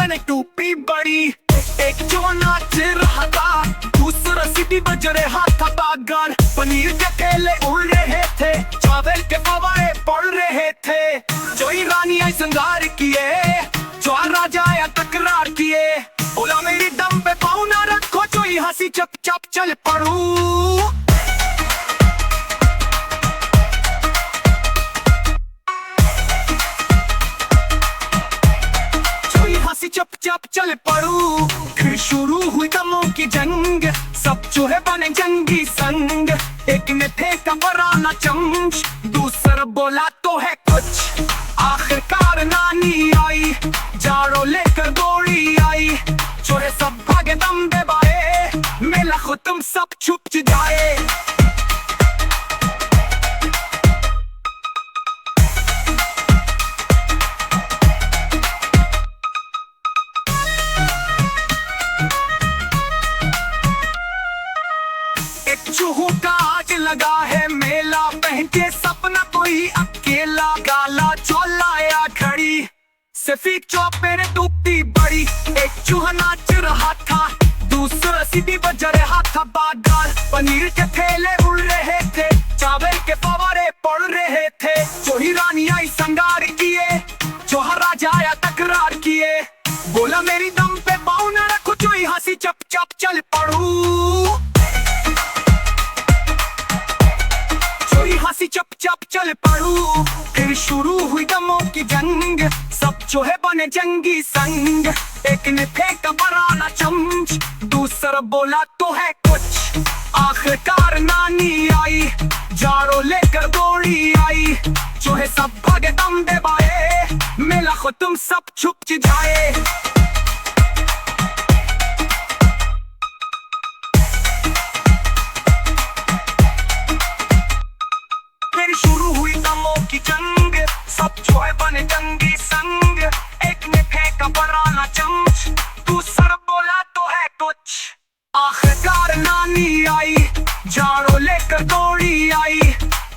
बने टूपी बड़ी। एक जो नाच रहा था, दूसरा सीटी बज रहा था बागर। पनीर के ठेले उड़ रहे थे, चावल के फवारे पड़ रहे थे। जो रानी आई श्रृंगार किए, जो राजा आया तकरार किए। बोला मेरी दम पे पाँव ना रखो, जो हंसी चुपचाप चल पड़ू। चुपचाप चल पड़ू। फिर शुरू हुई दमों की जंग, सब चूहे बने जंगी संग। एक ने फेंका बराना चमच, दूसरा बोला तो है कुछ। आखिरकार नानी आई, जाड़ो लेकर दौड़ी आई। चूहे सब भागे दम दबाए, मेला खत्म सब छुप जाए। चूहों का आज लगा है मेला, पहन के सपना कोई अकेला। काला चौलाया खड़ी, सफेद चौपेरे टूपती बड़ी। एक चूहा नाच रहा था, दूसरा सीटी बज रहा था बागर। पनीर के ठेले उड़ रहे थे, चावल के फवारे पड़ रहे थे। जो ही रानी आई श्रृंगार किए, जो राजा आया तकरार किए। बोला मेरी दम पे पाँव न रखो, जो ही हंसी चुपचाप चल पड़ू। हंसी चुपचाप चल पड़ू। फिर शुरू हुई दमों की जंग, सब चूहे बने जंगी संग। एक ने फेंका बराना चमच, दूसरा बोला तो है कुछ। आखिरकार नानी आई, जाड़ो लेकर दौड़ी आई। चूहे सब भागे दम दबाए, मेला खत्म सब छुप जाए। शुरू हुई दमों की जंग, सब चूहे बने जंगी संग। एक ने फेंका बराना चमच, दूसरा बोला तो है कुछ। आखिरकार नानी आई, जाड़ो लेकर दौड़ी आई।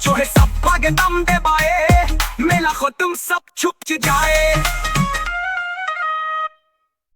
चूहे सब भागे दम दबाए, मेला खत्म सब छुप जाए।